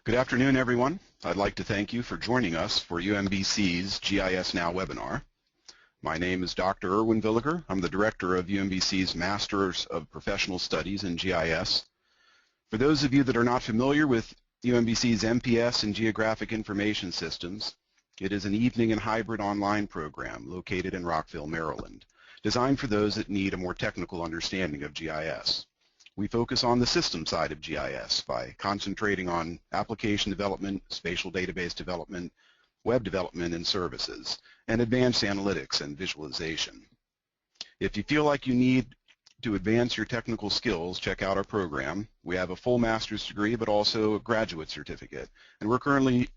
Good afternoon, everyone. I'd like to thank you for joining us for UMBC's GIS Now webinar. My name is Dr. Erwin Villiger. I'm the director of UMBC's Masters of Professional Studies in GIS. For those of you that are not familiar with UMBC's MPS and Geographic Information Systems, it is an evening and hybrid online program located in Rockville, Maryland, designed for those that need a more technical understanding of GIS. We focus on the system side of GIS by concentrating on application development, spatial database development, web development and services, and advanced analytics and visualization. If you feel like you need to advance your technical skills, check out our program. We have a full master's degree but also a graduate certificate, and we're currently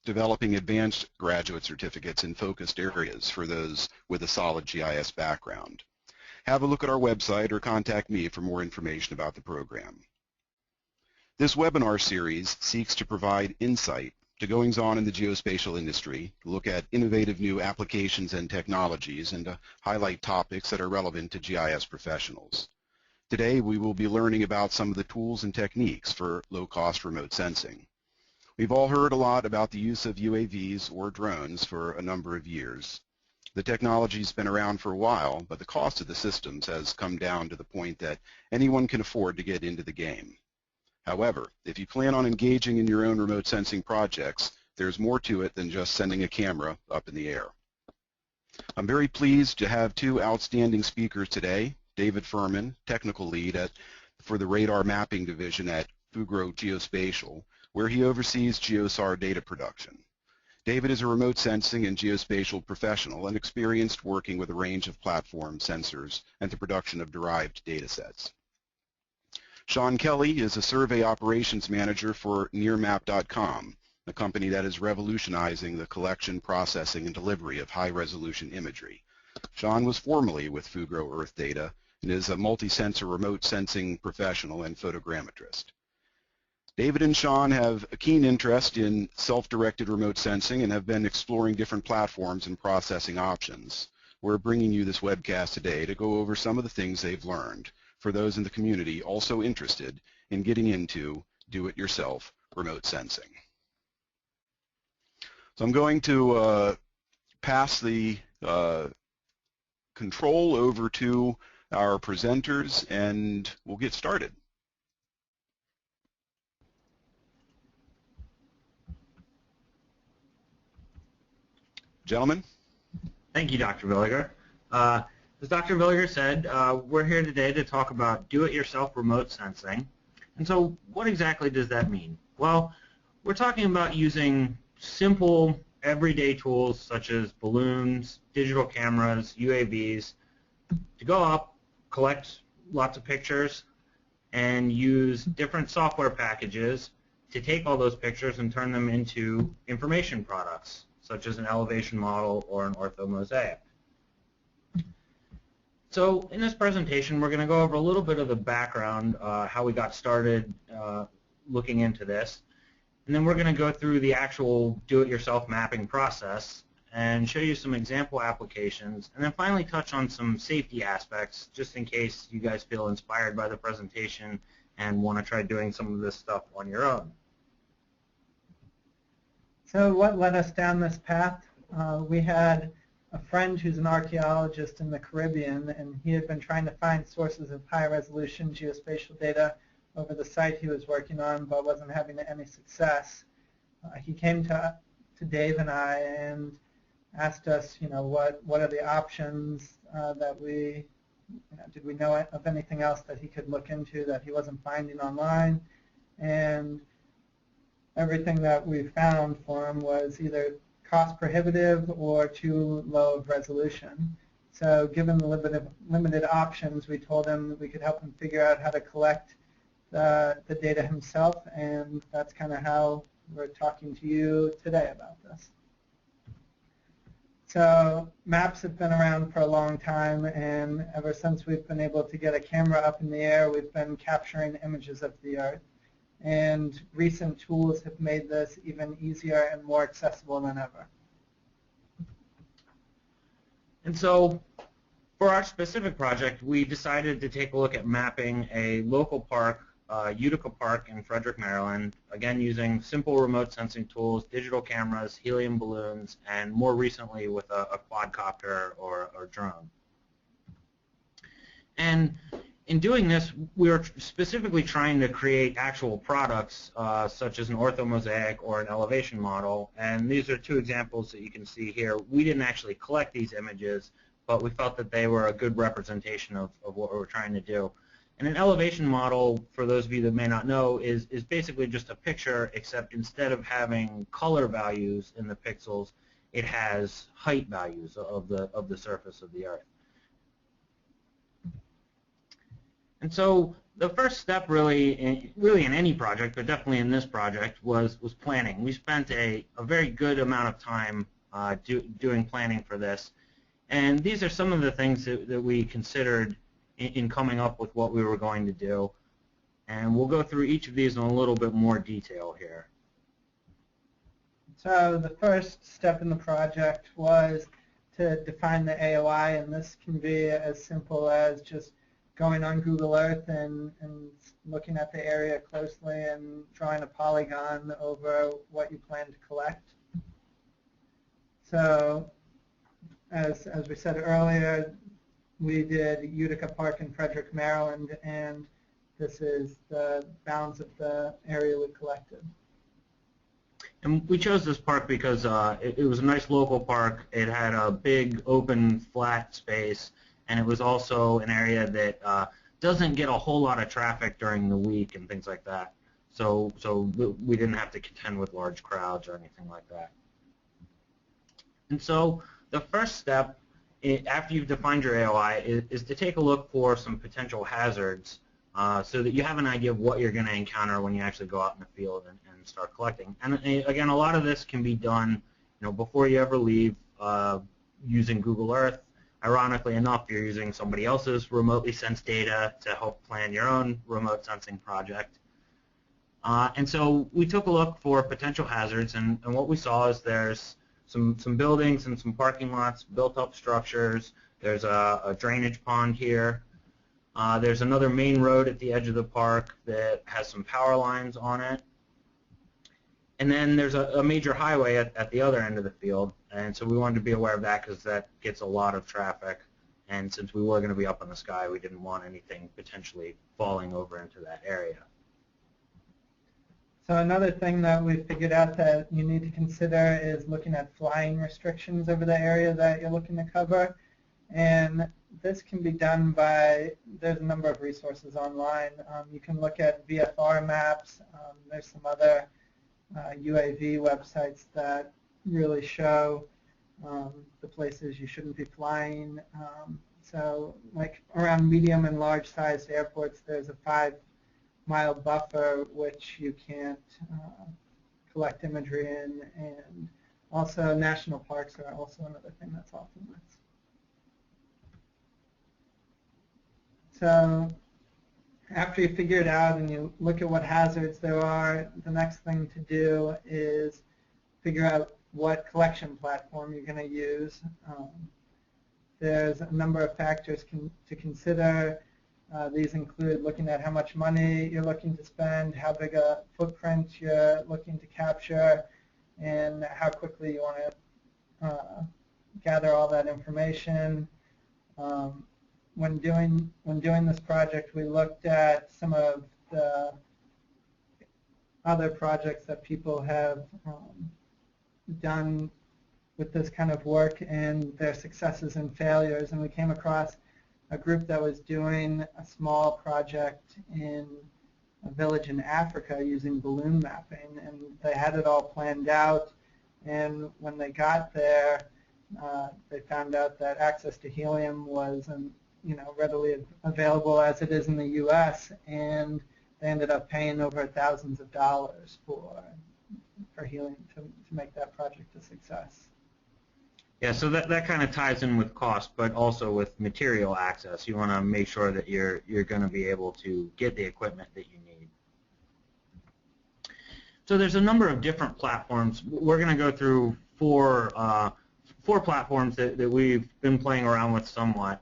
developing advanced graduate certificates in focused areas for those with a solid GIS background. Have a look at our website or contact me for more information about the program. This webinar series seeks to provide insight to goings-on in the geospatial industry, to look at innovative new applications and technologies, and to highlight topics that are relevant to GIS professionals. Today we will be learning about some of the tools and techniques for low-cost remote sensing. We've all heard a lot about the use of UAVs or drones for a number of years. The technology's been around for a while, but the cost of the systems has come down to the point that anyone can afford to get into the game. However, if you plan on engaging in your own remote sensing projects, there's more to it than just sending a camera up in the air. I'm very pleased to have two outstanding speakers today, David Firman, Technical Lead for the Radar Mapping Division at Fugro Geospatial, where he oversees GeoSAR data production. David is a remote sensing and geospatial professional and experienced working with a range of platform sensors and the production of derived data sets. Sean Kelly is a survey operations manager for nearmap.com, a company that is revolutionizing the collection, processing, and delivery of high-resolution imagery. Sean was formerly with Fugro Earth Data and is a multi-sensor remote sensing professional and photogrammetrist. David and Sean have a keen interest in self-directed remote sensing and have been exploring different platforms and processing options. We're bringing you this webcast today to go over some of the things they've learned for those in the community also interested in getting into do-it-yourself remote sensing. So I'm going to pass the control over to our presenters and we'll get started. Gentlemen? Thank you, Dr. Villiger. As Dr. Villiger said, we're here today to talk about do-it-yourself remote sensing. And so what exactly does that mean? Well, we're talking about using simple, everyday tools such as balloons, digital cameras, UAVs, to go up, collect lots of pictures, and use different software packages to take all those pictures and turn them into information products, such as an elevation model or an orthomosaic. So in this presentation, we're going to go over a little bit of the background, how we got started looking into this, and then we're going to go through the actual do-it-yourself mapping process and show you some example applications, and then finally touch on some safety aspects, just in case you guys feel inspired by the presentation and want to try doing some of this stuff on your own. So what led us down this path? We had a friend who's an archaeologist in the Caribbean, and he had been trying to find sources of high-resolution geospatial data over the site he was working on, but wasn't having any success. He came to Dave and I and asked us, what are the options that did we know of anything else that he could look into that he wasn't finding online? And everything that we found for him was either cost prohibitive or too low of resolution. So given the limited options, we told him that we could help him figure out how to collect the data himself, and that's kind of how we're talking to you today about this. So maps have been around for a long time, and ever since we've been able to get a camera up in the air, we've been capturing images of the Earth. And recent tools have made this even easier and more accessible than ever. And so for our specific project, we decided to take a look at mapping a local park Utica Park in Frederick, Maryland, again using simple remote sensing tools, digital cameras, helium balloons, and more recently with a quadcopter or drone. And in doing this, we were specifically trying to create actual products such as an orthomosaic or an elevation model. And these are two examples that you can see here. We didn't actually collect these images, but we felt that they were a good representation of what we were trying to do. And an elevation model, for those of you that may not know, is basically just a picture, except instead of having color values in the pixels, it has height values of the surface of the Earth. And so the first step really in any project, but definitely in this project, was planning. We spent a very good amount of time doing planning for this. And these are some of the things that we considered in coming up with what we were going to do. And we'll go through each of these in a little bit more detail here. So the first step in the project was to define the AOI, and this can be as simple as just going on Google Earth and looking at the area closely and drawing a polygon over what you plan to collect. So as we said earlier, we did Utica Park in Frederick, Maryland, and this is the bounds of the area we collected. And we chose this park because it was a nice local park. It had a big open flat space, and it was also an area that doesn't get a whole lot of traffic during the week and things like that. So we didn't have to contend with large crowds or anything like that. And so the first step, after you've defined your AOI, is to take a look for some potential hazards so that you have an idea of what you're going to encounter when you actually go out in the field and start collecting. And again, a lot of this can be done before you ever leave using Google Earth. Ironically enough, you're using somebody else's remotely sensed data to help plan your own remote sensing project. And so we took a look for potential hazards, and what we saw is there's some buildings and some parking lots, built-up structures. There's a drainage pond here. There's another main road at the edge of the park that has some power lines on it. And then there's a major highway at the other end of the field, and so we wanted to be aware of that because that gets a lot of traffic. And since we were going to be up in the sky, we didn't want anything potentially falling over into that area. So another thing that we figured out that you need to consider is looking at flying restrictions over the area that you're looking to cover. And this can be done by, there's a number of resources online. You can look at VFR maps. There's some other UAV websites that really show the places you shouldn't be flying. So like around medium and large sized airports, there's a 5-mile buffer which you can't collect imagery in, and also national parks are also another thing that's off limits. So after you figure it out and you look at what hazards there are, the next thing to do is figure out what collection platform you're going to use. There's a number of factors to consider. These include looking at how much money you're looking to spend, how big a footprint you're looking to capture, and how quickly you want to gather all that information. When doing this project, we looked at some of the other projects that people have done with this kind of work and their successes and failures, and we came across a group that was doing a small project in a village in Africa using balloon mapping, and they had it all planned out, and when they got there, they found out that access to helium wasn't readily available as it is in the U.S., and they ended up paying over thousands of dollars for helium to make that project a success. Yeah, so that kind of ties in with cost, but also with material access. You want to make sure that you're going to be able to get the equipment that you need. So there's a number of different platforms. We're going to go through four platforms that we've been playing around with somewhat.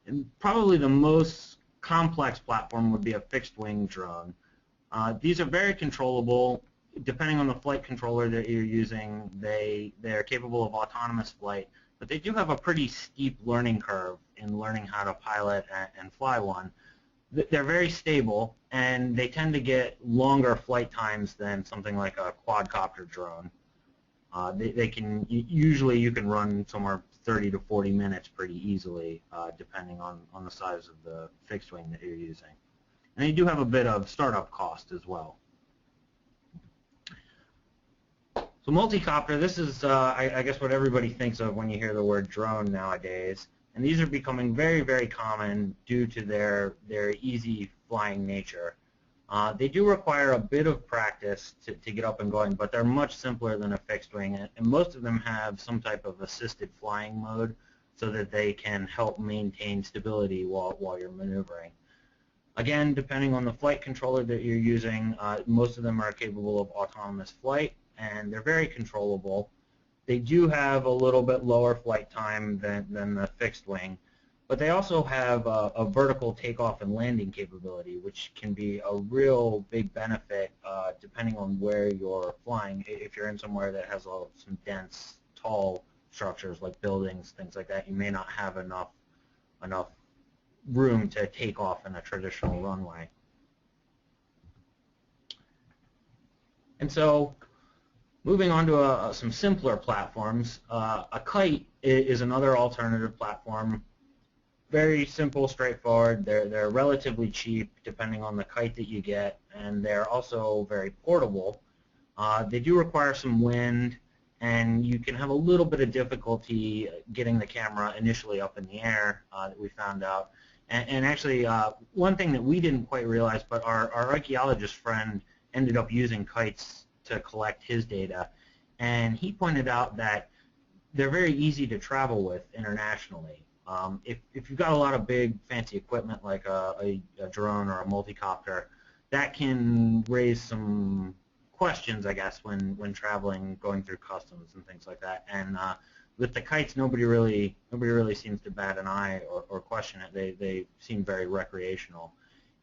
And probably the most complex platform would be a fixed-wing drone. These are very controllable. Depending on the flight controller that you're using, they're capable of autonomous flight, but they do have a pretty steep learning curve in learning how to pilot and fly one. They're very stable, and they tend to get longer flight times than something like a quadcopter drone. They can usually you can run somewhere 30 to 40 minutes pretty easily, depending on the size of the fixed wing that you're using. And they do have a bit of startup cost as well. So multi-copter, this is I guess what everybody thinks of when you hear the word drone nowadays. And these are becoming very, very common due to their easy flying nature. They do require a bit of practice to get up and going, but they're much simpler than a fixed wing. And most of them have some type of assisted flying mode so that they can help maintain stability while you're maneuvering. Again, depending on the flight controller that you're using, most of them are capable of autonomous flight, and they're very controllable. They do have a little bit lower flight time than the fixed wing, but they also have a vertical takeoff and landing capability, which can be a real big benefit depending on where you're flying. If you're in somewhere that has some dense, tall structures like buildings, things like that, you may not have enough room to take off in a traditional runway. And so, moving on to some simpler platforms, a kite is another alternative platform. Very simple, straightforward. They're relatively cheap depending on the kite that you get, and they're also very portable. They do require some wind, and you can have a little bit of difficulty getting the camera initially up in the air that we found out. And actually, one thing that we didn't quite realize, but our archaeologist friend ended up using kites to collect his data, and he pointed out that they're very easy to travel with internationally. If you've got a lot of big fancy equipment like a drone or a multi-copter, that can raise some questions, I guess, when traveling, going through customs and things like that. And with the kites, nobody really seems to bat an eye or question it. They seem very recreational.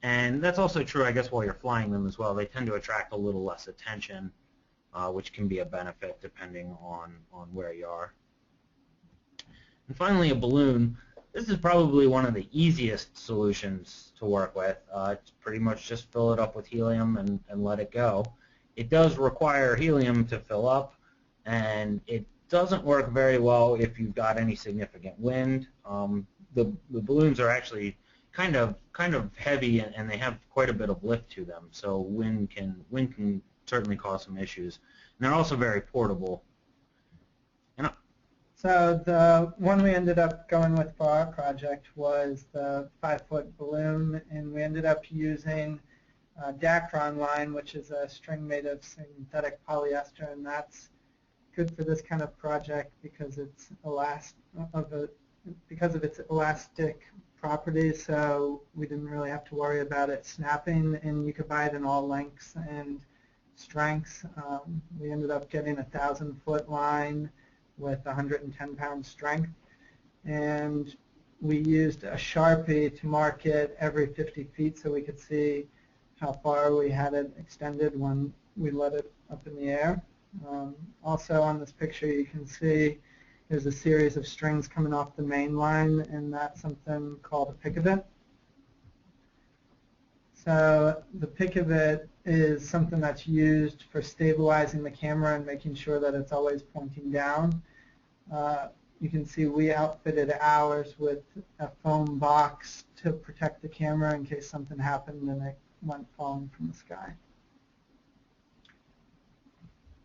And that's also true, I guess, while you're flying them as well. They tend to attract a little less attention, which can be a benefit depending on where you are. And finally, a balloon. This is probably one of the easiest solutions to work with. It's pretty much just fill it up with helium and let it go. It does require helium to fill up, and it doesn't work very well if you've got any significant wind. The balloons are actually kind of heavy, and they have quite a bit of lift to them, so wind can certainly cause some issues. And they're also very portable. So the one we ended up going with for our project was the 5-foot balloon, and we ended up using Dacron line, which is a string made of synthetic polyester, and that's good for this kind of project because it's because of its elastic properties. So we didn't really have to worry about it snapping, and you could buy it in all lengths and strengths. We ended up getting a 1,000-foot line with 110-pound strength, and we used a Sharpie to mark it every 50 feet so we could see how far we had it extended when we let it up in the air. Also on this picture you can see there's a series of strings coming off the main line, and that's something called a picavit. So the picavit is something that's used for stabilizing the camera and making sure that it's always pointing down. You can see we outfitted ours with a foam box to protect the camera in case something happened and it went falling from the sky.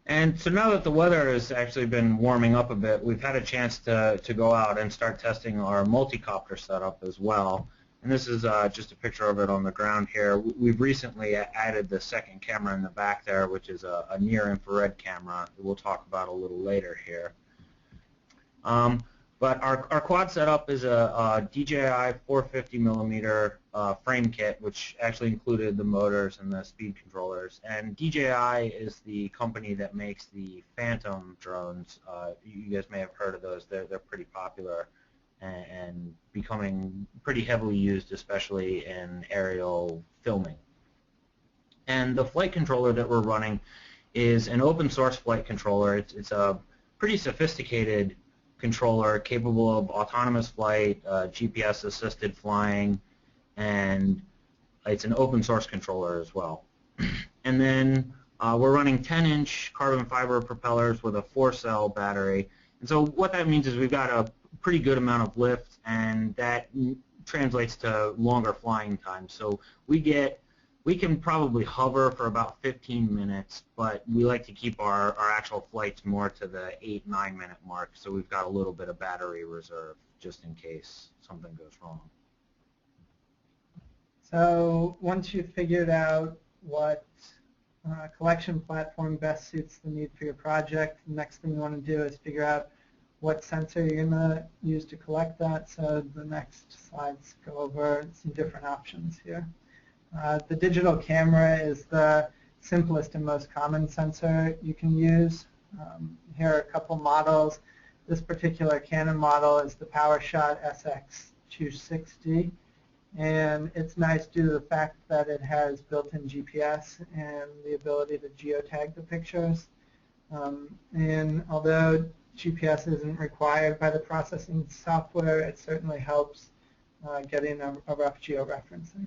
And so now that the weather has actually been warming up a bit, we've had a chance to go out and start testing our multi-copter setup as well. And this is just a picture of it on the ground here. We've recently added the second camera in the back there, which is a near-infrared camera that we'll talk about a little later here. But our quad setup is a DJI 450 millimeter frame kit, which actually included the motors and the speed controllers. And DJI is the company that makes the Phantom drones. You guys may have heard of those. They're pretty popular. and becoming pretty heavily used, especially in aerial filming. And the flight controller that we're running is an open source flight controller. It's a pretty sophisticated controller capable of autonomous flight, GPS assisted flying, and it's an open source controller as well. And then we're running 10-inch carbon fiber propellers with a 4-cell battery. And so what that means is we've got a pretty good amount of lift, and that translates to longer flying time. So we can probably hover for about 15 minutes, but we like to keep our actual flights more to the 8-9 minute mark, so we've got a little bit of battery reserve just in case something goes wrong. So once you've figured out what collection platform best suits the need for your project, the next thing you want to do is figure out what sensor you're going to use to collect that. So the next slides go over some different options here. The digital camera is the simplest and most common sensor you can use. Here are a couple models. This particular Canon model is the PowerShot SX260, and it's nice due to the fact that it has built-in GPS and the ability to geotag the pictures. And although GPS isn't required by the processing software, it certainly helps getting a rough georeferencing.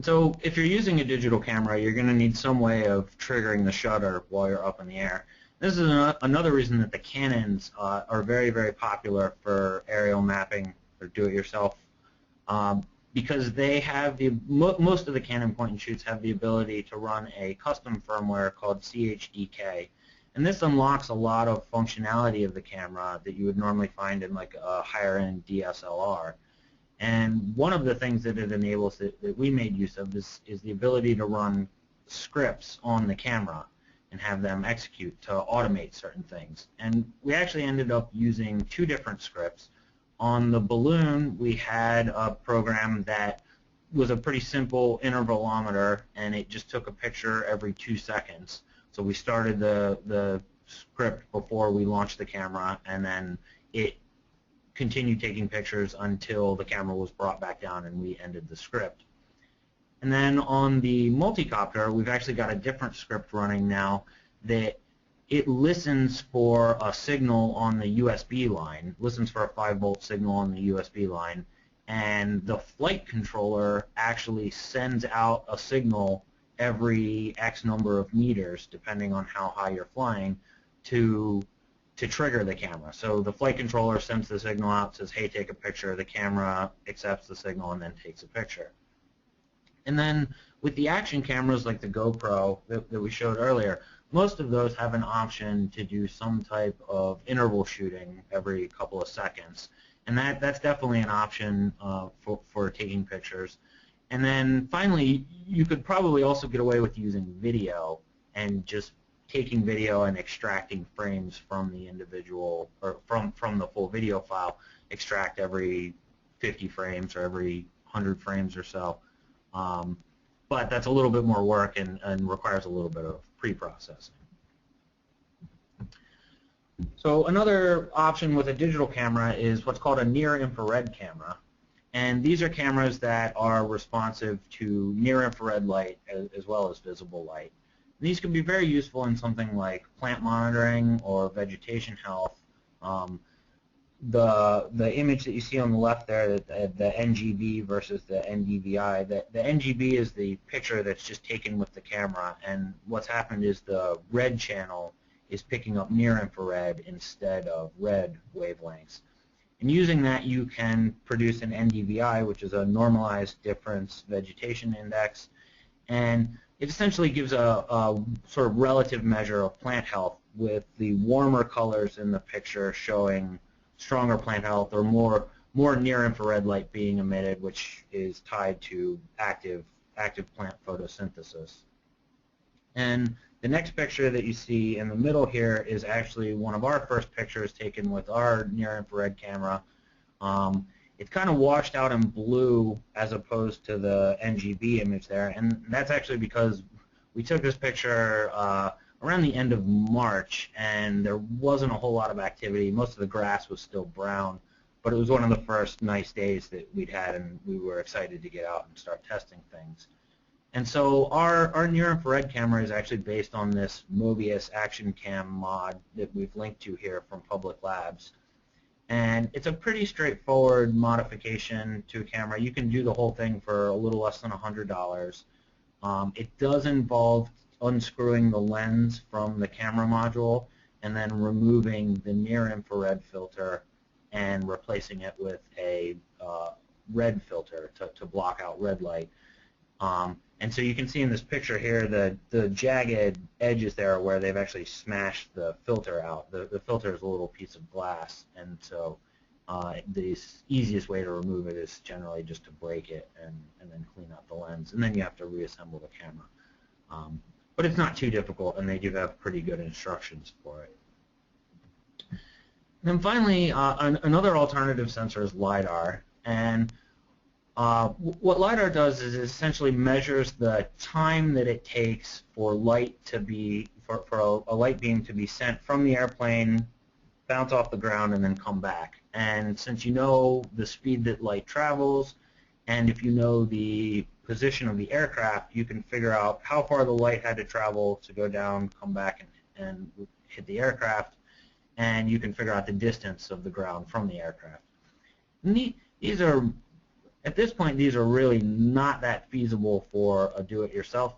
So if you're using a digital camera, you're going to need some way of triggering the shutter while you're up in the air. This is another reason that the Canons are very, very popular for aerial mapping or do-it-yourself, because they have most of the Canon point-and-shoots have the ability to run a custom firmware called CHDK. And this unlocks a lot of functionality of the camera that you would normally find in like a higher-end DSLR. And one of the things that it enables that we made use of is the ability to run scripts on the camera and have them execute to automate certain things. And we actually ended up using 2 different scripts. On the balloon, we had a program that was a pretty simple intervalometer, and it just took a picture every 2 seconds. So we started the script before we launched the camera, and then it continued taking pictures until the camera was brought back down and we ended the script. And then on the multicopter, we've actually got a different script running now that it listens for a signal on the USB line, listens for a 5-volt signal on the USB line, and the flight controller actually sends out a signal every X number of meters, depending on how high you're flying, to trigger the camera. So the flight controller sends the signal out, says, hey, take a picture. The camera accepts the signal and then takes a picture. And then with the action cameras like the GoPro that we showed earlier, most of those have an option to do some type of interval shooting every couple of seconds. And that's definitely an option for taking pictures. And then finally, you could probably also get away with using video and just taking video and extracting frames from the individual, or from the full video file, extract every 50 frames or every 100 frames or so. But that's a little bit more work and requires a little bit of pre-processing. So another option with a digital camera is what's called a near-infrared camera. And these are cameras that are responsive to near-infrared light as well as visible light. These can be very useful in something like plant monitoring or vegetation health. The image that you see on the left there, the NGB versus the NDVI, the NGB is the picture that's just taken with the camera, and what's happened is the red channel is picking up near infrared instead of red wavelengths. And using that, you can produce an NDVI, which is a normalized difference vegetation index, and it essentially gives a sort of relative measure of plant health, with the warmer colors in the picture showing stronger plant health or more near-infrared light being emitted, which is tied to active plant photosynthesis. And the next picture that you see in the middle here is actually one of our first pictures taken with our near-infrared camera. It's kind of washed out in blue as opposed to the NGB image there, and that's actually because we took this picture around the end of March, and there wasn't a whole lot of activity. Most of the grass was still brown, but it was one of the first nice days that we'd had, and we were excited to get out and start testing things. And so our near-infrared camera is actually based on this Mobius Action Cam mod that we've linked to here from Public Labs. And it's a pretty straightforward modification to a camera. You can do the whole thing for a little less than $100. It does involve unscrewing the lens from the camera module and then removing the near-infrared filter and replacing it with a red filter to block out red light. And so you can see in this picture here the jagged edges there where they've actually smashed the filter out. The filter is a little piece of glass, and so the easiest way to remove it is generally just to break it and then clean out the lens. And then you have to reassemble the camera. But it's not too difficult, and they do have pretty good instructions for it. And then finally, another alternative sensor is LiDAR. And what LiDAR does is it essentially measures the time that it takes for light to be, for a light beam to be sent from the airplane, bounce off the ground, and then come back. And since you know the speed that light travels, and if you know the position of the aircraft, you can figure out how far the light had to travel to go down, come back, and hit the aircraft, and you can figure out the distance of the ground from the aircraft. And these are, at this point, these are really not that feasible for a do-it-yourself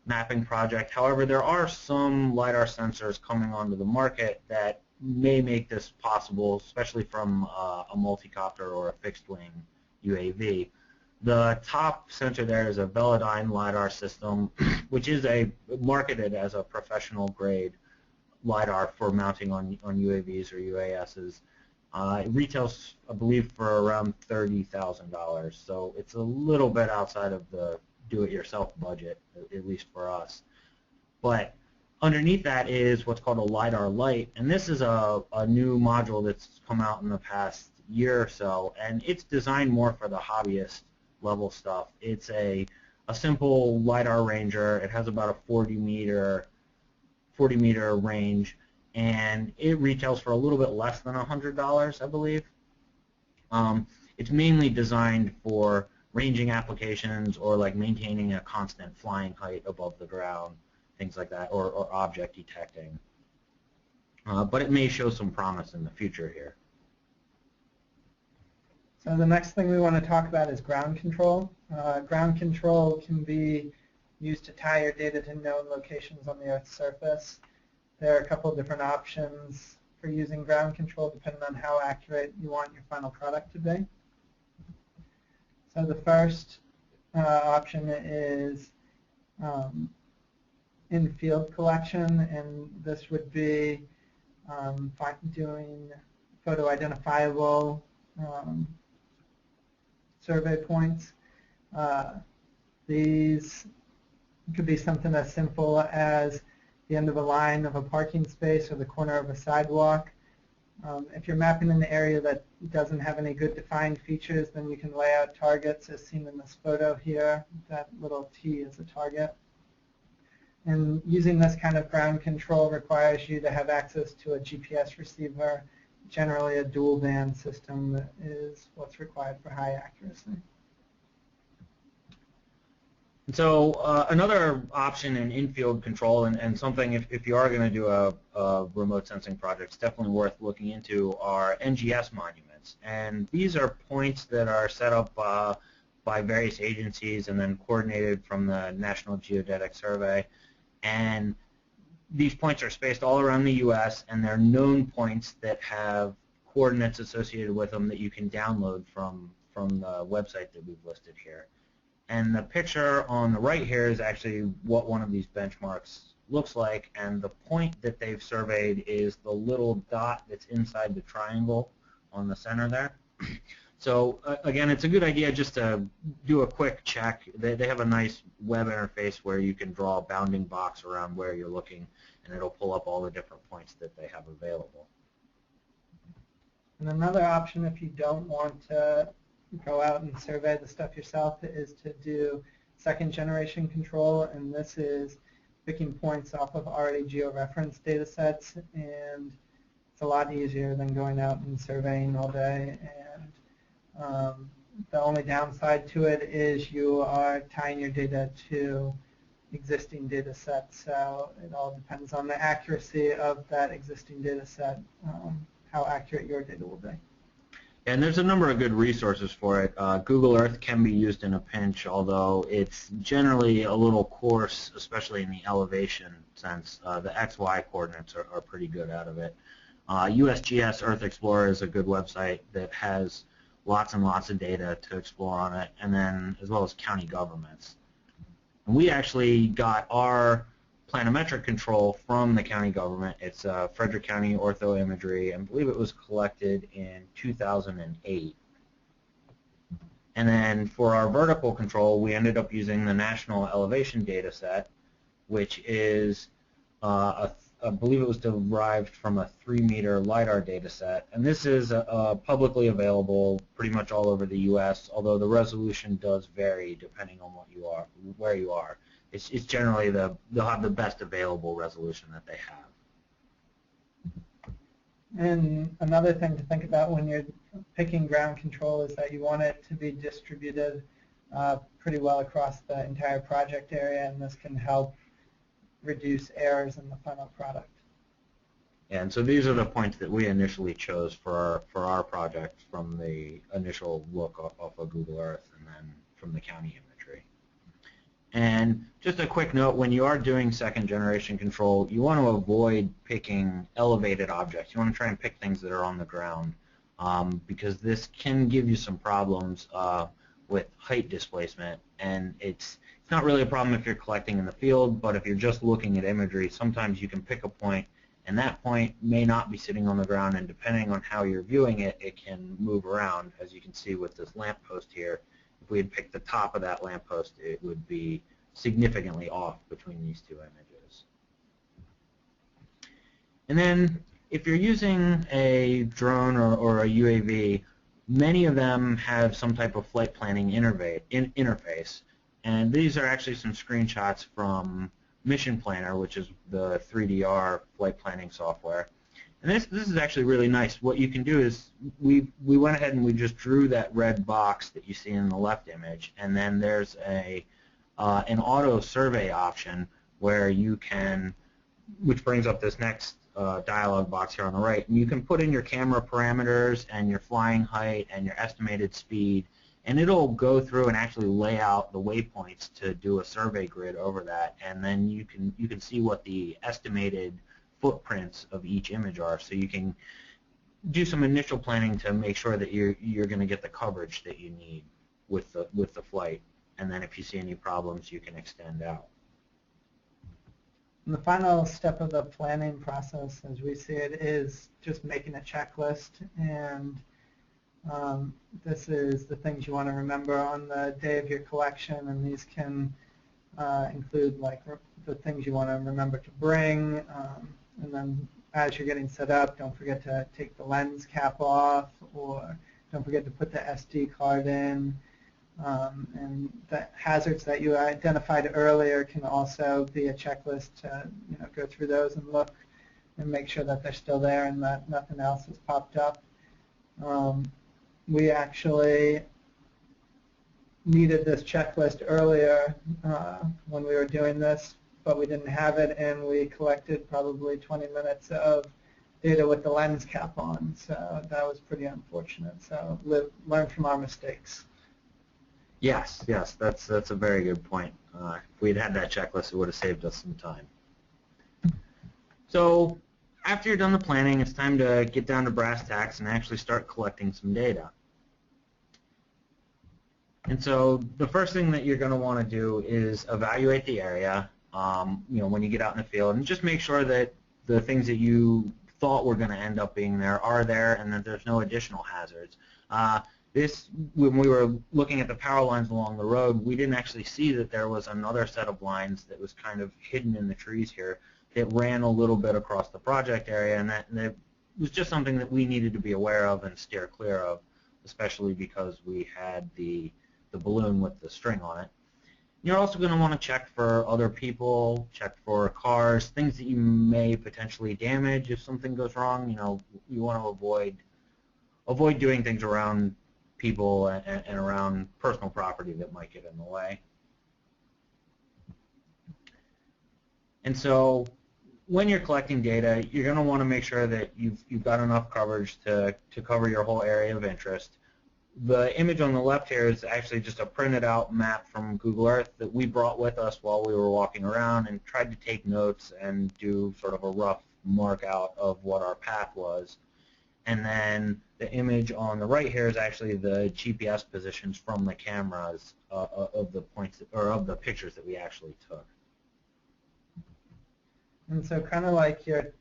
mapping project. However, there are some LiDAR sensors coming onto the market that may make this possible, especially from a multicopter or a fixed-wing UAV. The top sensor there is a Velodyne LiDAR system, which is marketed as a professional-grade LiDAR for mounting on UAVs or UASs. It retails, I believe, for around $30,000, so it's a little bit outside of the do-it-yourself budget, at least for us. But underneath that is what's called a LiDAR Lite, and this is a new module that's come out in the past year or so, and it's designed more for the hobbyist level stuff. It's a simple LiDAR ranger. It has about a 40 meter range, and it retails for a little bit less than $100, I believe. It's mainly designed for ranging applications or like maintaining a constant flying height above the ground, things like that, or object detecting. But it may show some promise in the future here. So the next thing we want to talk about is ground control. Ground control can be used to tie your data to known locations on the Earth's surface. There are a couple of different options for using ground control depending on how accurate you want your final product to be. So the first option is in-field collection, and this would be doing photo identifiable survey points. These could be something as simple as the end of a line of a parking space or the corner of a sidewalk. If you're mapping an area that doesn't have any good defined features, then you can lay out targets as seen in this photo here. That little T is a target. And using this kind of ground control requires you to have access to a GPS receiver. Generally, a dual band system is what's required for high accuracy. So another option in in-field control, and something if you are going to do a remote sensing project, it's definitely worth looking into, are NGS monuments. And these are points that are set up by various agencies and then coordinated from the National Geodetic Survey. And these points are spaced all around the U.S., and they're known points that have coordinates associated with them that you can download from the website that we've listed here. And the picture on the right here is actually what one of these benchmarks looks like, and the point that they've surveyed is the little dot that's inside the triangle on the center there. So again, it's a good idea just to do a quick check. They have a nice web interface where you can draw a bounding box around where you're looking, and it'll pull up all the different points that they have available. And another option, if you don't want to go out and survey the stuff yourself, is to do second generation control, and this is picking points off of already georeferenced data sets, and it's a lot easier than going out and surveying all day. And the only downside to it is you are tying your data to existing data sets, so it all depends on the accuracy of that existing data set, how accurate your data will be. And there's a number of good resources for it. Google Earth can be used in a pinch, although it's generally a little coarse, especially in the elevation sense. The XY coordinates are pretty good out of it. USGS Earth Explorer is a good website that has lots and lots of data to explore on it, and then as well as county governments. And we actually got our planimetric control from the county government. It's Frederick County Ortho Imagery, and I believe it was collected in 2008. And then for our vertical control, we ended up using the National Elevation Data Set, which is, I believe it was derived from a 3-meter LiDAR data set. And this is publicly available pretty much all over the U.S., although the resolution does vary depending on where you are. It's generally they'll have the best available resolution that they have. And another thing to think about when you're picking ground control is that you want it to be distributed pretty well across the entire project area, and this can help reduce errors in the final product. And so these are the points that we initially chose for our project from the initial look off of Google Earth and then from the county imagery. And just a quick note, when you are doing second generation control, you want to avoid picking elevated objects. You want to try and pick things that are on the ground because this can give you some problems with height displacement. And it's not really a problem if you're collecting in the field, but if you're just looking at imagery, sometimes you can pick a point, and that point may not be sitting on the ground, and depending on how you're viewing it, it can move around. As you can see with this lamppost here, if we had picked the top of that lamppost, it would be significantly off between these two images. And then if you're using a drone or a UAV, many of them have some type of flight planning interface. And these are actually some screenshots from Mission Planner, which is the 3DR flight planning software. And this is actually really nice. What you can do is we went ahead and we just drew that red box that you see in the left image, and then there's an auto survey option where you can, which brings up this next dialog box here on the right, and you can put in your camera parameters and your flying height and your estimated speed, and it'll go through and actually lay out the waypoints to do a survey grid over that, and then you can see what the estimated footprints of each image are, so you can do some initial planning to make sure that you're going to get the coverage that you need with the flight, and then if you see any problems, you can extend out. And the final step of the planning process, as we see it, is just making a checklist, and this is the things you want to remember on the day of your collection, and these can include like the things you want to remember to bring, and then as you're getting set up, don't forget to take the lens cap off, or don't forget to put the SD card in, and the hazards that you identified earlier can also be a checklist to go through those and look and make sure that they're still there and that nothing else has popped up. We actually needed this checklist earlier when we were doing this, but we didn't have it, and we collected probably 20 minutes of data with the lens cap on, so that was pretty unfortunate. So learn from our mistakes. Yes, that's a very good point. If we'd had that checklist, it would have saved us some time. So after you're done the planning, it's time to get down to brass tacks and actually start collecting some data. And so the first thing that you're going to want to do is evaluate the area, when you get out in the field, and just make sure that the things that you thought were going to end up being there are there, and that there's no additional hazards. When we were looking at the power lines along the road, we didn't actually see that there was another set of lines that was kind of hidden in the trees here that ran a little bit across the project area, and that was just something that we needed to be aware of and steer clear of, especially because we had the balloon with the string on it. You're also going to want to check for other people, check for cars, things that you may potentially damage if something goes wrong. You want to avoid doing things around people and around personal property that might get in the way. And so when you're collecting data, you're going to want to make sure that you've got enough coverage to cover your whole area of interest. The image on the left here is actually just a printed out map from Google Earth that we brought with us while we were walking around and tried to take notes and do sort of a rough mark out of what our path was. And then the image on the right here is actually the GPS positions from the cameras of the points or of the pictures that we actually took. And so kind of like your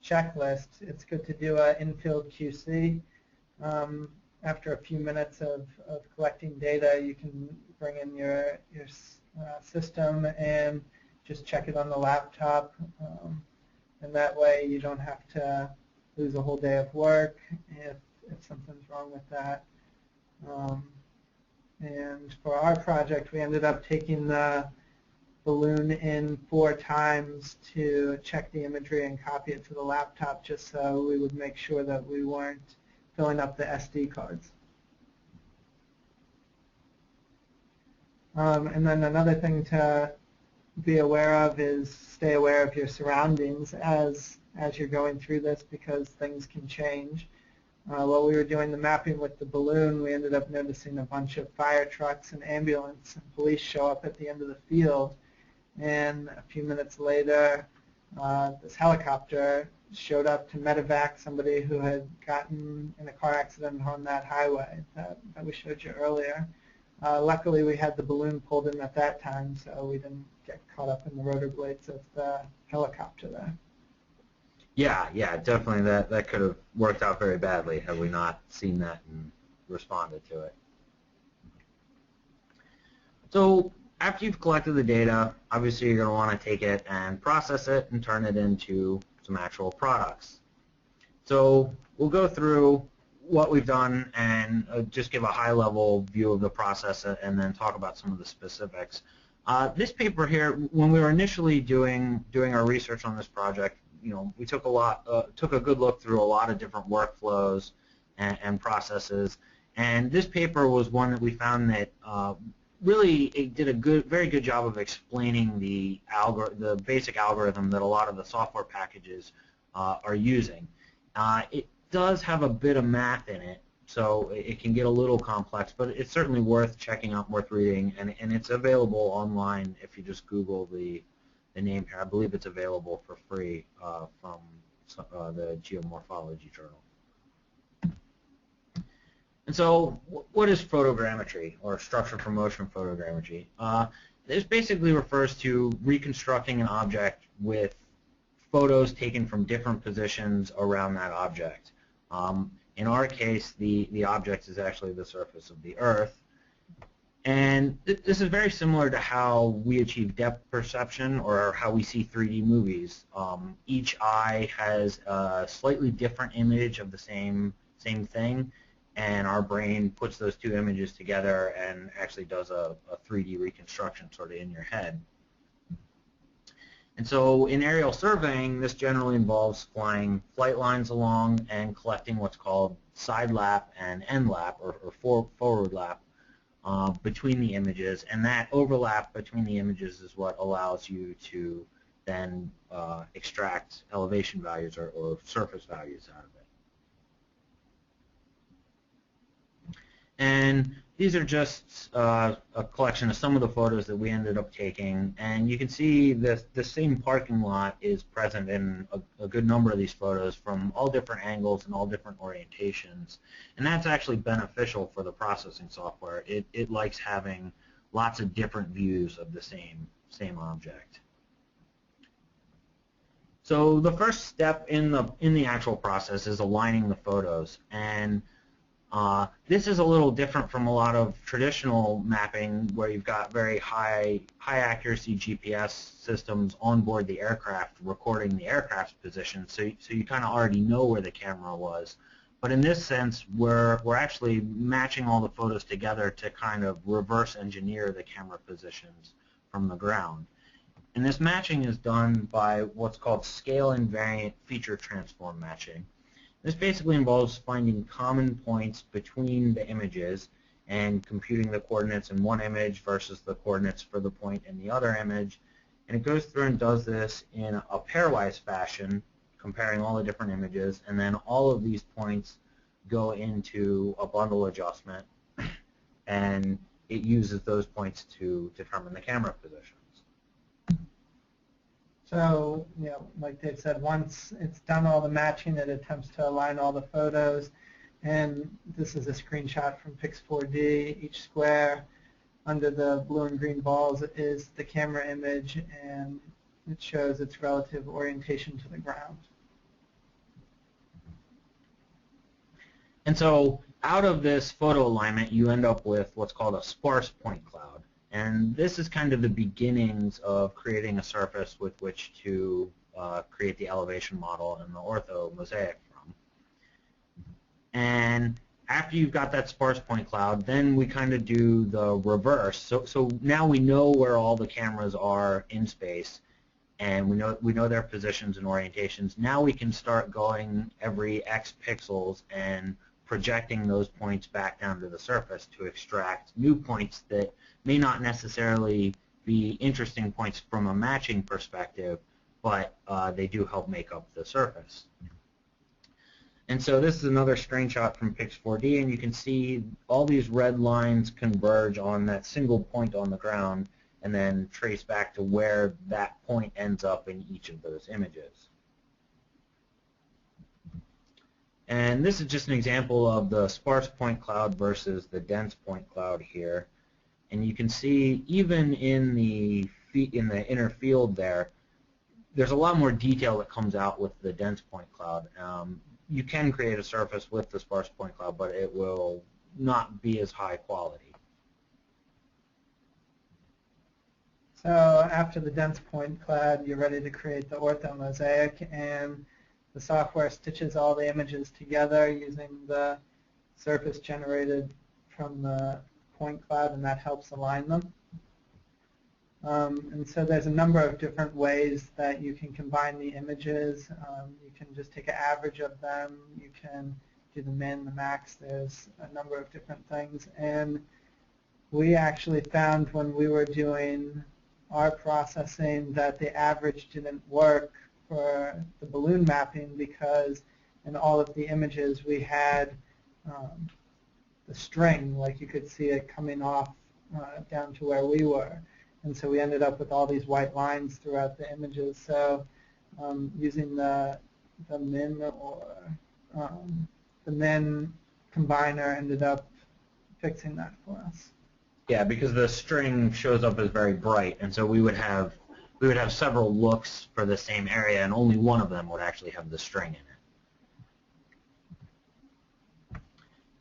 checklist, it's good to do an in-field QC. After a few minutes of collecting data, you can bring in your system and just check it on the laptop. And that way you don't have to lose a whole day of work if something's wrong with that. And for our project, we ended up taking the balloon in 4 times to check the imagery and copy it to the laptop just so we would make sure that we weren't filling up the SD cards. And then another thing to be aware of is stay aware of your surroundings as you're going through this because things can change. While we were doing the mapping with the balloon, we ended up noticing a bunch of fire trucks and ambulance and police show up at the end of the field. And a few minutes later, this helicopter showed up to medevac somebody who had gotten in a car accident on that highway that we showed you earlier. Luckily, we had the balloon pulled in at that time, so we didn't get caught up in the rotor blades of the helicopter there. Yeah, definitely that could have worked out very badly had we not seen that and responded to it. So after you've collected the data, obviously you're going to want to take it and process it and turn it into some actual products. So we'll go through what we've done and just give a high-level view of the process and then talk about some of the specifics. This paper here, when we were initially doing our research on this project, we took a good look through a lot of different workflows and processes, and this paper was one that we found that really it did a very good job of explaining the basic algorithm that a lot of the software packages are using. It does have a bit of math in it, so it can get a little complex, but it's certainly worth checking out, worth reading, and it's available online if you just Google the name here. I believe it's available for free from the Geomorphology Journal. And so what is photogrammetry, or structure for motion photogrammetry? This basically refers to reconstructing an object with photos taken from different positions around that object. In our case, the object is actually the surface of the Earth. And this is very similar to how we achieve depth perception or how we see 3D movies. Each eye has a slightly different image of the same thing, and our brain puts those two images together and actually does a 3D reconstruction sort of in your head. And so in aerial surveying, this generally involves flying flight lines along and collecting what's called side lap and end lap, or forward lap, between the images, and that overlap between the images is what allows you to then extract elevation values or surface values out of it. And these are just a collection of some of the photos that we ended up taking, and you can see the same parking lot is present in a good number of these photos from all different angles and all different orientations, and that's actually beneficial for the processing software. It likes having lots of different views of the same object. So the first step in the actual process is aligning the photos, and this is a little different from a lot of traditional mapping where you've got very high accuracy GPS systems on board the aircraft recording the aircraft's position, so you kind of already know where the camera was. But in this sense, we're actually matching all the photos together to kind of reverse engineer the camera positions from the ground. And this matching is done by what's called scale invariant feature transform matching. This basically involves finding common points between the images and computing the coordinates in one image versus the coordinates for the point in the other image. And it goes through and does this in a pairwise fashion, comparing all the different images, and then all of these points go into a bundle adjustment, and it uses those points to determine the camera positions. So, like Dave said, once it's done all the matching, it attempts to align all the photos. And this is a screenshot from Pix4D. Each square under the blue and green balls is the camera image, and it shows its relative orientation to the ground. And so out of this photo alignment, you end up with what's called a sparse point cloud. And this is kind of the beginnings of creating a surface with which to create the elevation model and the ortho mosaic from. And after you've got that sparse point cloud, then we kind of do the reverse. So now we know where all the cameras are in space, and we know their positions and orientations. Now we can start going every X pixels and projecting those points back down to the surface to extract new points that may not necessarily be interesting points from a matching perspective, but they do help make up the surface. And so this is another screenshot from Pix4D, and you can see all these red lines converge on that single point on the ground and then trace back to where that point ends up in each of those images. And this is just an example of the sparse point cloud versus the dense point cloud here. And you can see even in the inner field there's a lot more detail that comes out with the dense point cloud. You can create a surface with the sparse point cloud, but it will not be as high quality. So after the dense point cloud, you're ready to create the ortho mosaic, and the software stitches all the images together using the surface generated from the point cloud, and that helps align them. And so there's a number of different ways that you can combine the images. You can just take an average of them. You can do the min, the max. There's a number of different things. And we actually found when we were doing our processing that the average didn't work for the balloon mapping, because in all of the images we had the string, like you could see it coming off down to where we were. And so we ended up with all these white lines throughout the images. So using the min or the min combiner ended up fixing that for us. Yeah, because the string shows up as very bright, and so we would have several looks for the same area, and only one of them would actually have the string in it.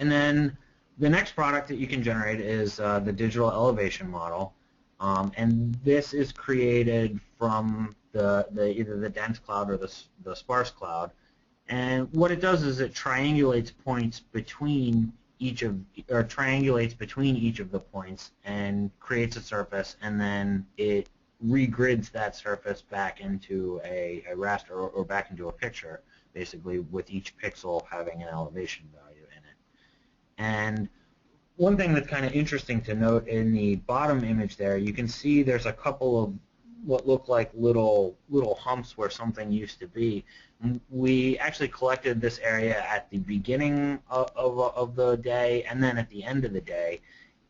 And then the next product that you can generate is the digital elevation model. And this is created from either the dense cloud or the sparse cloud. And what it does is it triangulates points between each of the points and creates a surface, and then it regrids that surface back into a raster or back into a picture, basically with each pixel having an elevation value in it. And one thing that's kind of interesting to note in the bottom image there, you can see there's a couple of what look like little humps where something used to be. We actually collected this area at the beginning of the day and then at the end of the day,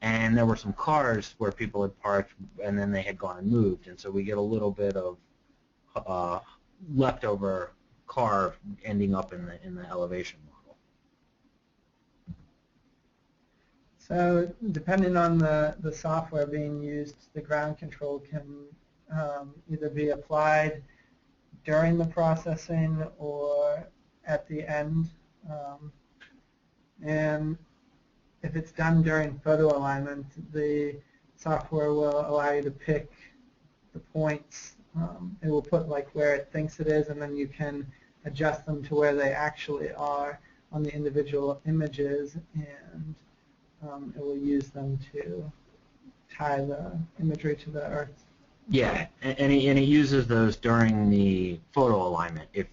and there were some cars where people had parked and then they had gone and moved, and so we get a little bit of leftover car ending up in the elevation model. So depending on the software being used, the ground control can either be applied during the processing or at the end. And if it's done during photo alignment, the software will allow you to pick the points. It will put like where it thinks it is, and then you can adjust them to where they actually are. on the individual images, and it will use them to tie the imagery to the Earth. Yeah, and it uses those during the photo alignment if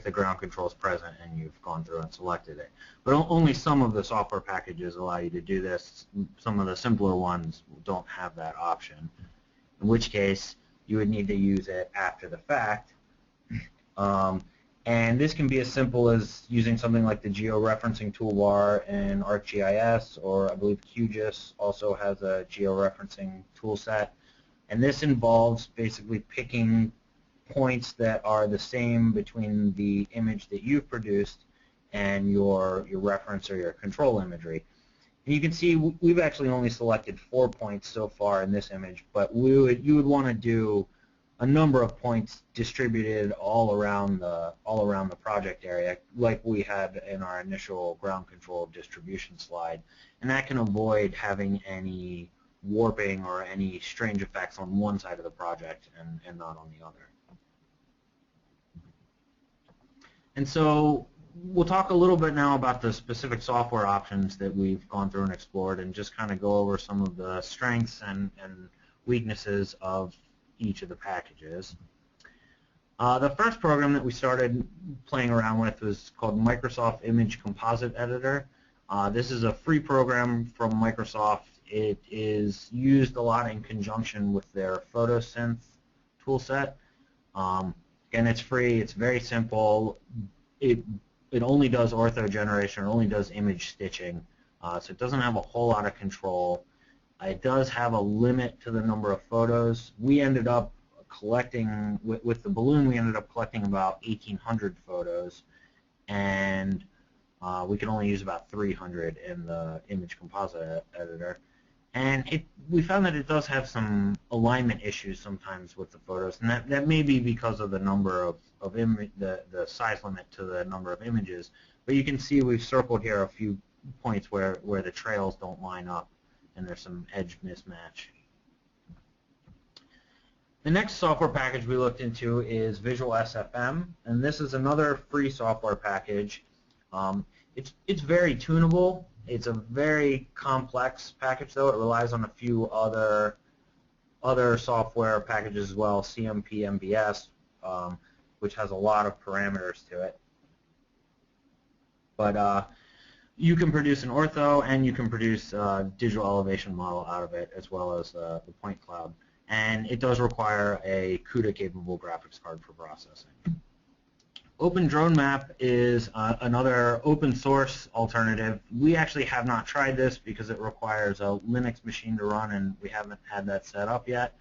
the ground control is present and you've gone through and selected it. But only some of the software packages allow you to do this. Some of the simpler ones don't have that option, in which case you would need to use it after the fact. And this can be as simple as using something like the georeferencing toolbar in ArcGIS, or I believe QGIS also has a georeferencing toolset. And this involves basically picking points that are the same between the image that you've produced and your reference or your control imagery. And you can see we've actually only selected 4 points so far in this image, but you would want to do a number of points distributed all around the project area, like we had in our initial ground control distribution slide, and that can avoid having any warping or any strange effects on one side of the project and not on the other. And so we'll talk a little bit now about the specific software options that we've gone through and explored, and just kind of go over some of the strengths and weaknesses of each of the packages. The first program that we started playing around with was called Microsoft Image Composite Editor. This is a free program from Microsoft. It is used a lot in conjunction with their PhotoSynth toolset. Again, it's free. It's very simple. It only does ortho generation. It only does image stitching. So it doesn't have a whole lot of control. It does have a limit to the number of photos. We ended up collecting, with the balloon, we ended up collecting about 1,800 photos, and we can only use about 300 in the image composite editor. And we found that it does have some alignment issues sometimes with the photos, and that may be because of the number of the size limit to the number of images. But you can see we've circled here a few points where the trails don't line up, and there's some edge mismatch. The next software package we looked into is Visual SFM, and this is another free software package. It's very tunable. It's a very complex package, though. It relies on a few other software packages as well, CMP MBS, which has a lot of parameters to it. But you can produce an ortho, and you can produce a digital elevation model out of it, as well as the point cloud. And it does require a CUDA-capable graphics card for processing. OpenDroneMap is another open source alternative. We actually have not tried this because it requires a Linux machine to run, and we haven't had that set up yet.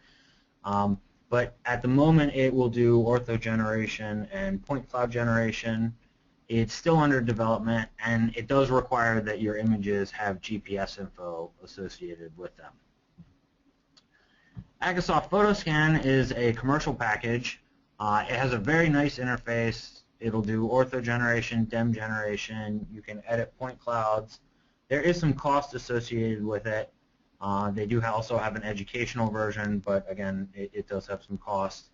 But at the moment, it will do ortho generation and point cloud generation. It's still under development, and it does require that your images have GPS info associated with them. Agasoft PhotoScan is a commercial package. It has a very nice interface. It'll do ortho generation, dem generation. You can edit point clouds. There is some cost associated with it. They do also have an educational version, but again, it does have some cost.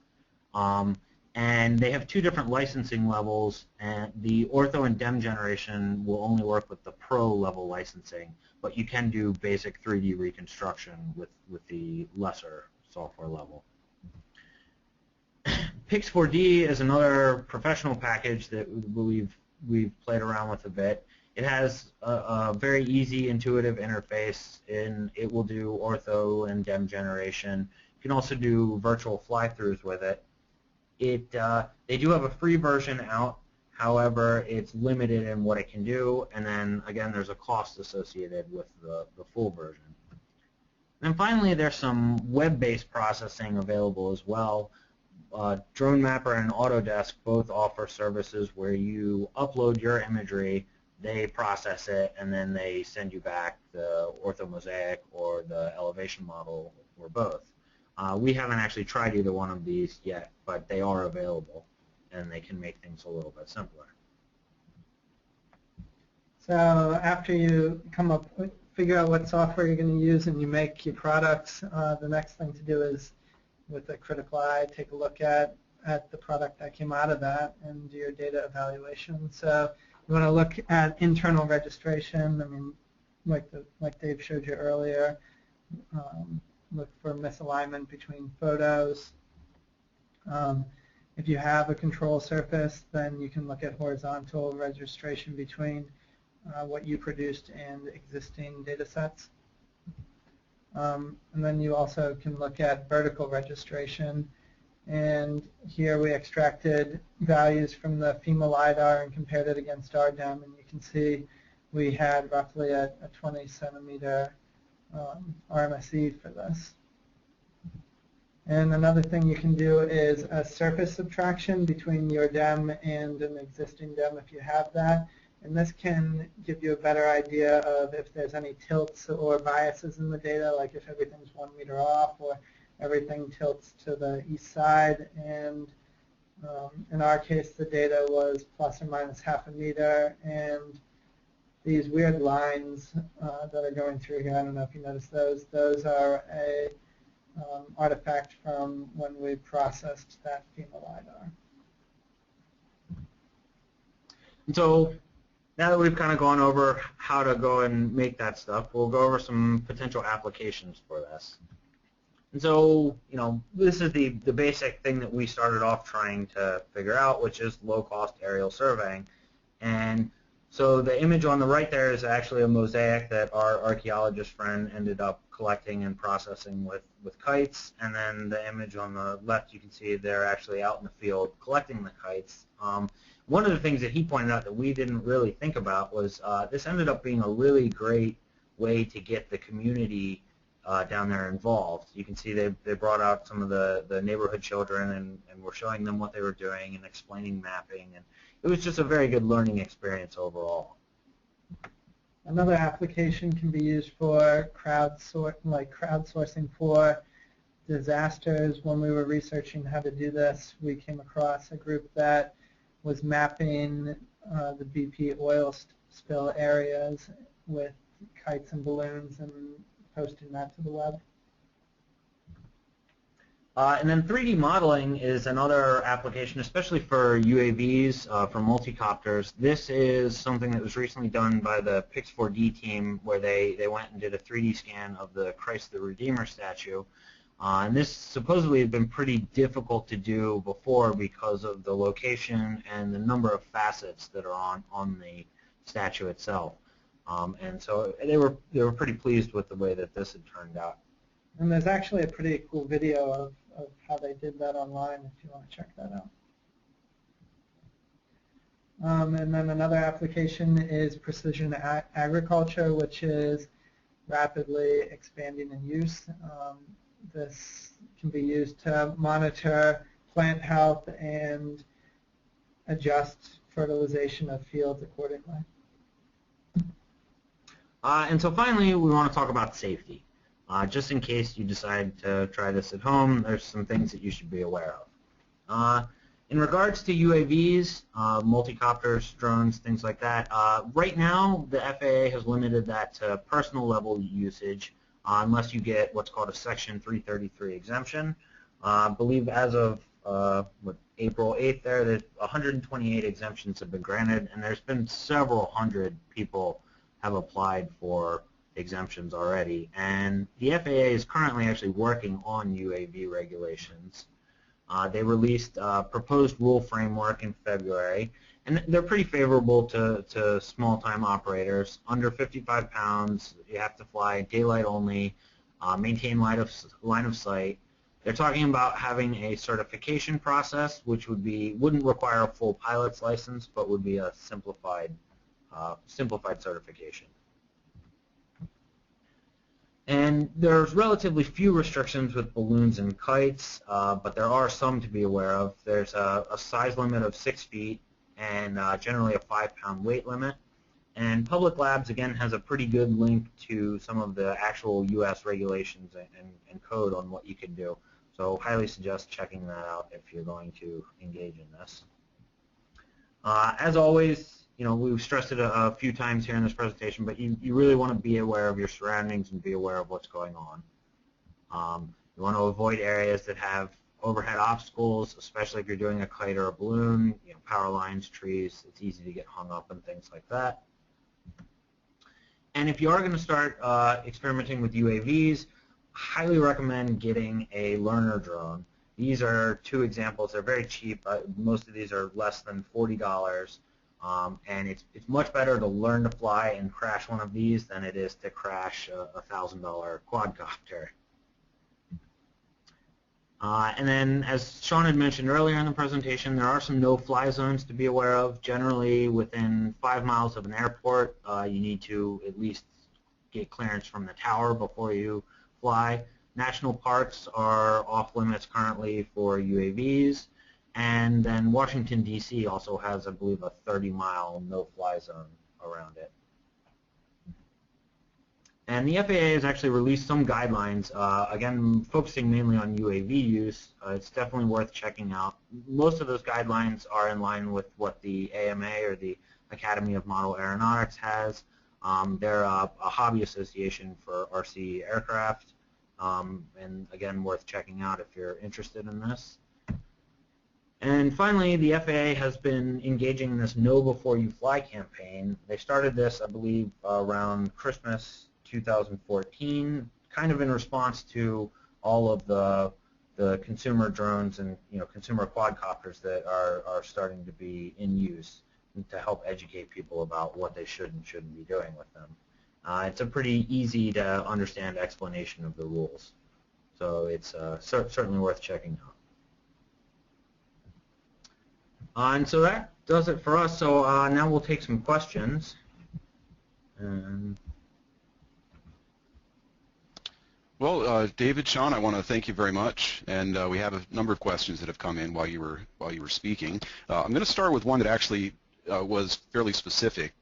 And they have two different licensing levels, and the ortho and dem generation will only work with the pro level licensing, but you can do basic 3D reconstruction with the lesser software level. Pix4D is another professional package that we've played around with a bit. It has a very easy, intuitive interface, and it will do ortho and dem generation. You can also do virtual fly-throughs with it. They do have a free version out. However, it's limited in what it can do, and then again, there's a cost associated with the full version. And then finally, there's some web-based processing available as well. DroneMapper and Autodesk both offer services where you upload your imagery, they process it, and then they send you back the orthomosaic or the elevation model, or both. We haven't actually tried either one of these yet, but they are available, and they can make things a little bit simpler. So after you figure out what software you're going to use and you make your products, the next thing to do is, with a critical eye, take a look at the product that came out of that and do your data evaluation. So You want to look at internal registration. I mean, like Dave showed you earlier, look for misalignment between photos. If you have a control surface, then you can look at horizontal registration between what you produced and existing data sets. And then you also can look at vertical registration. And here we extracted values from the FEMA LiDAR and compared it against RDEM. And you can see we had roughly a 20 centimeter RMSE for this. And another thing you can do is a surface subtraction between your DEM and an existing DEM if you have that. And this can give you a better idea of if there's any tilts or biases in the data, like if everything's 1 meter off or everything tilts to the east side. And in our case, the data was plus or minus half a meter. And these weird lines that are going through here, I don't know if you noticed those. Those are a artifact from when we processed that FEMA LiDAR. And so now that we've kind of gone over how to go and make that stuff, we'll go over some potential applications for this. And so, you know, this is the basic thing that we started off trying to figure out, which is low-cost aerial surveying. And so the image on the right there is actually a mosaic that our archaeologist friend ended up collecting and processing with kites. And then the image on the left, you can see they're actually out in the field collecting the kites. One of the things that he pointed out that we didn't really think about was this ended up being a really great way to get the community down there involved. You can see they brought out some of the neighborhood children and were showing them what they were doing and explaining mapping. And it was just a very good learning experience overall. Another application can be used for crowdsourcing for disasters. When we were researching how to do this, we came across a group that was mapping the BP oil spill areas with kites and balloons and posting that to the web. And then 3D modeling is another application, especially for UAVs, for multicopters. This is something that was recently done by the Pix4D team, where they went and did a 3D scan of the Christ the Redeemer statue. And this supposedly had been pretty difficult to do before because of the location and the number of facets that are on the statue itself. And so they were pretty pleased with the way that this had turned out. And there's actually a pretty cool video of how they did that online if you want to check that out. And then another application is precision agriculture, which is rapidly expanding in use. This can be used to monitor plant health and adjust fertilization of fields accordingly. And so finally, we want to talk about safety. Just in case you decide to try this at home, there's some things that you should be aware of. In regards to UAVs, multicopters, drones, things like that, right now the FAA has limited that to personal level usage unless you get what's called a Section 333 exemption. I believe as of April 8th there's 128 exemptions have been granted, and there's been several hundred people have applied for exemptions already. And the FAA is currently actually working on UAV regulations. They released a proposed rule framework in February, and they're pretty favorable to small-time operators. Under 55 pounds, you have to fly daylight only, maintain line of sight. They're talking about having a certification process, which wouldn't require a full pilot's license, but would be a simplified certification. And there's relatively few restrictions with balloons and kites, but there are some to be aware of. There's a size limit of 6 feet and generally a 5-pound weight limit. And Public Labs, again, has a pretty good link to some of the actual U.S. regulations and code on what you can do. So highly suggest checking that out if you're going to engage in this. As always, you know, we've stressed it a few times here in this presentation, but you really want to be aware of your surroundings and be aware of what's going on. You want to avoid areas that have overhead obstacles, especially if you're doing a kite or a balloon, power lines, trees. It's easy to get hung up and things like that. And if you are going to start experimenting with UAVs, highly recommend getting a learner drone. These are two examples. They're very cheap. Most of these are less than $40. And it's much better to learn to fly and crash one of these than it is to crash a $1,000 quadcopter. And then, as Sean had mentioned earlier in the presentation, there are some no-fly zones to be aware of. Generally, within 5 miles of an airport, you need to at least get clearance from the tower before you fly. National parks are off limits currently for UAVs. And then Washington, D.C. also has, I believe, a 30-mile no-fly zone around it. And the FAA has actually released some guidelines, again, focusing mainly on UAV use. It's definitely worth checking out. Most of those guidelines are in line with what the AMA, or the Academy of Model Aeronautics, has. They're a hobby association for RC aircraft, and again, worth checking out if you're interested in this. And finally, the FAA has been engaging in this Know Before You Fly campaign. They started this, I believe, around Christmas 2014, kind of in response to all of the consumer drones and consumer quadcopters that are starting to be in use, to help educate people about what they should and shouldn't be doing with them. It's a pretty easy to understand explanation of the rules, so it's certainly worth checking out. And so that does it for us. So now we'll take some questions. Well, David, Sean, I want to thank you very much, and we have a number of questions that have come in while you were speaking. I'm going to start with one that actually was fairly specific.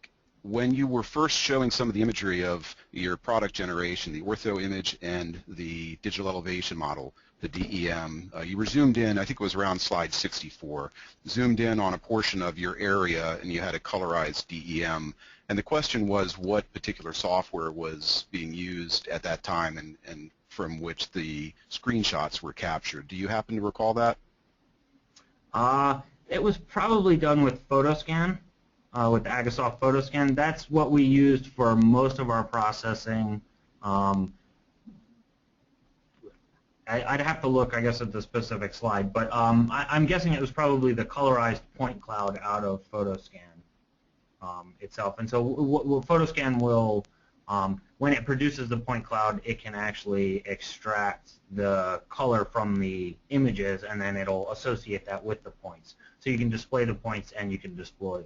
When you were first showing some of the imagery of your product generation, the ortho image and the digital elevation model, the DEM, you were zoomed in, I think it was around slide 64, zoomed in on a portion of your area, and you had a colorized DEM. And the question was what particular software was being used at that time and from which the screenshots were captured. Do you happen to recall that? It was probably done with PhotoScan, with the Agasoft PhotoScan. That's what we used for most of our processing. I'd have to look, I guess, at the specific slide, but I'm guessing it was probably the colorized point cloud out of PhotoScan itself. And so what PhotoScan will, when it produces the point cloud, it can actually extract the color from the images, and then it'll associate that with the points. So you can display the points, and you can display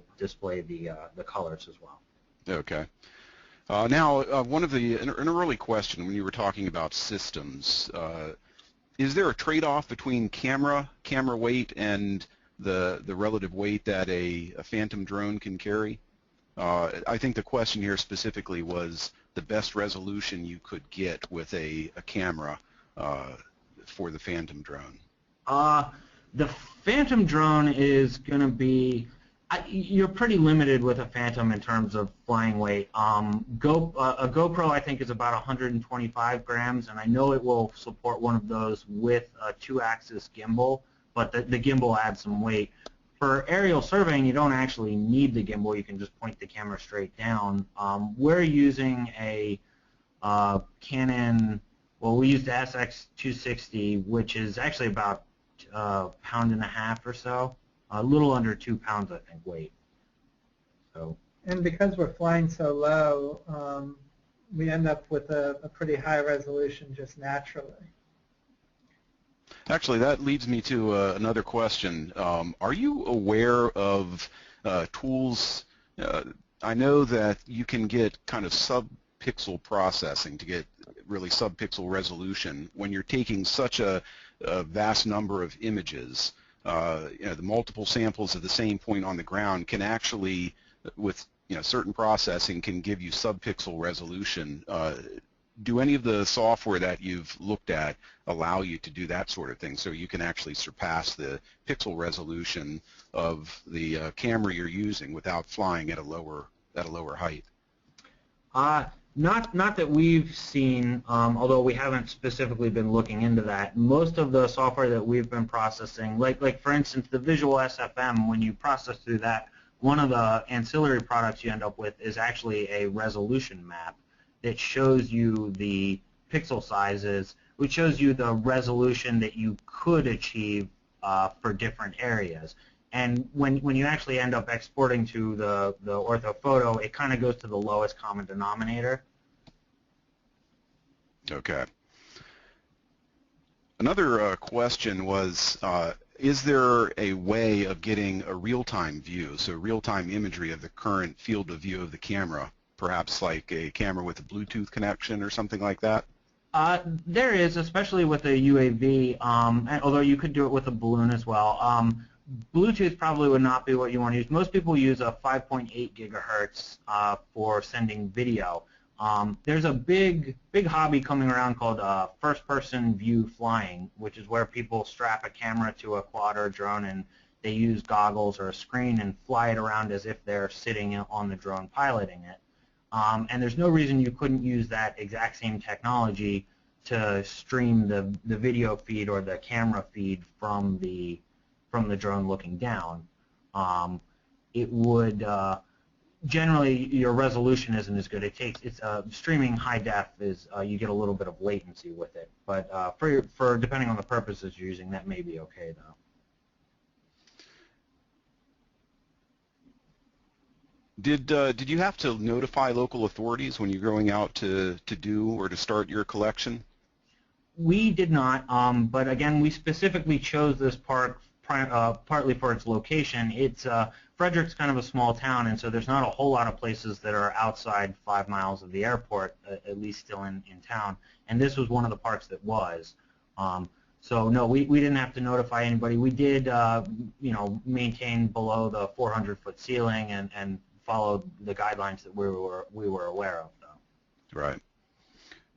the colors as well. Okay. Now, an early question when you were talking about systems, is there a trade-off between camera weight and the relative weight that a Phantom drone can carry? I think the question here specifically was the best resolution you could get with a camera for the Phantom drone. The Phantom drone is going to be, you're pretty limited with a Phantom in terms of flying weight. A GoPro, I think, is about 125 grams, and I know it will support one of those with a 2-axis gimbal, but the gimbal adds some weight. For aerial surveying, you don't actually need the gimbal. You can just point the camera straight down. We're using a Canon, well, we used the SX260, which is actually about a pound and a half or so, a little under 2 pounds, I think, weight. So. And because we're flying so low, we end up with a pretty high resolution just naturally. Actually, that leads me to another question. Are you aware of tools? I know that you can get kind of sub-pixel processing to get really sub-pixel resolution when you're taking such a vast number of images. The multiple samples of the same point on the ground can actually, with certain processing, can give you sub-pixel resolution. Do any of the software that you've looked at allow you to do that sort of thing, so you can actually surpass the pixel resolution of the camera you're using without flying at a lower height? Not that we've seen, although we haven't specifically been looking into that. Most of the software that we've been processing, like for instance the visual SFM, when you process through that, one of the ancillary products you end up with is actually a resolution map that shows you the pixel sizes, which shows you the resolution that you could achieve for different areas. And when you actually end up exporting to the orthophoto, it kind of goes to the lowest common denominator. Okay. Another question was, is there a way of getting a real-time view, so real-time imagery of the current field of view of the camera, perhaps like a camera with a Bluetooth connection or something like that? There is, especially with a UAV, although you could do it with a balloon as well. Bluetooth probably would not be what you want to use. Most people use a 5.8 gigahertz for sending video. There's a big hobby coming around called first-person view flying, which is where people strap a camera to a quad or a drone and they use goggles or a screen and fly it around as if they're sitting on the drone piloting it. And there's no reason you couldn't use that exact same technology to stream the video feed or the camera feed from the drone looking down. It would generally your resolution isn't as good. It's streaming high def is you get a little bit of latency with it, but for depending on the purposes you're using, that may be okay though. Did you have to notify local authorities when you're going out to do or to start your collection? We did not, but again, we specifically chose this park partly for its location. Frederick's kind of a small town, and so there's not a whole lot of places that are outside 5 miles of the airport, at least still in town. And this was one of the parks that was. So no, we didn't have to notify anybody. We did, maintain below the 400-foot ceiling and follow the guidelines that we were aware of, though. Right.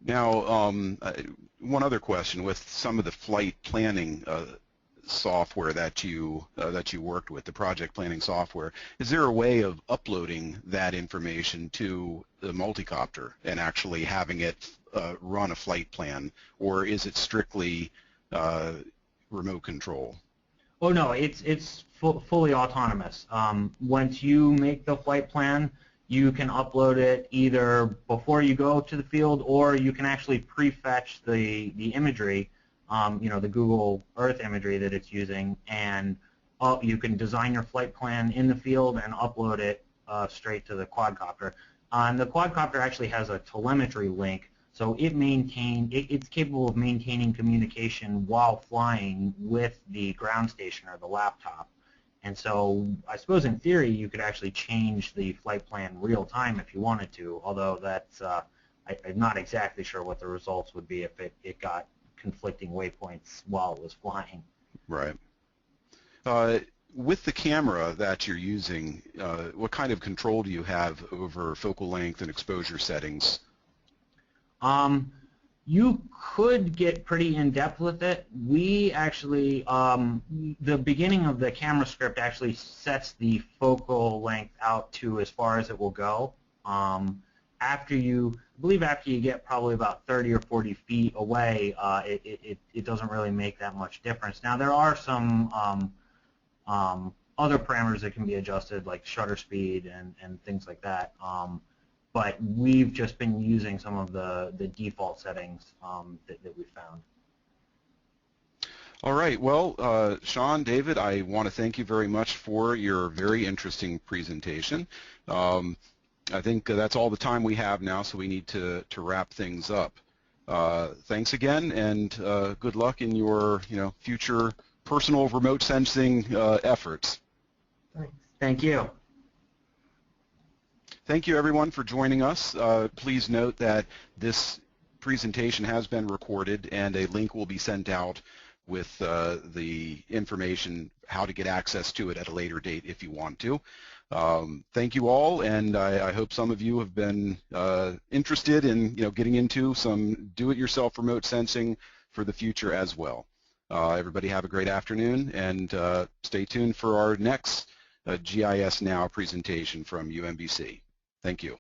Now, one other question: with some of the flight planning software that you worked with, the project planning software, is there a way of uploading that information to the multicopter and actually having it run a flight plan, or is it strictly remote control? Oh no, it's fully autonomous. Once you make the flight plan, you can upload it either before you go to the field, or you can actually prefetch the imagery, the Google Earth imagery that it's using, and you can design your flight plan in the field and upload it straight to the quadcopter. And the quadcopter actually has a telemetry link, so it's capable of maintaining communication while flying with the ground station or the laptop. And so I suppose in theory you could actually change the flight plan real time if you wanted to, although that's I'm not exactly sure what the results would be if it got conflicting waypoints while it was flying. Right. With the camera that you're using, what kind of control do you have over focal length and exposure settings? You could get pretty in-depth with it. We actually, the beginning of the camera script actually sets the focal length out to as far as it will go. After you get probably about 30 or 40 feet away, it doesn't really make that much difference. Now there are some other parameters that can be adjusted, like shutter speed and things like that. But we've just been using some of the default settings that we found. All right. Well, Sean, David, I want to thank you very much for your very interesting presentation. I think that's all the time we have now, so we need to wrap things up. Thanks again, and good luck in your future personal remote sensing efforts. Thanks. Thank you. Thank you, everyone, for joining us. Please note that this presentation has been recorded, and a link will be sent out with the information how to get access to it at a later date if you want to. Thank you all, and I hope some of you have been interested in getting into some do-it-yourself remote sensing for the future as well. Everybody have a great afternoon, and stay tuned for our next GIS Now presentation from UMBC. Thank you.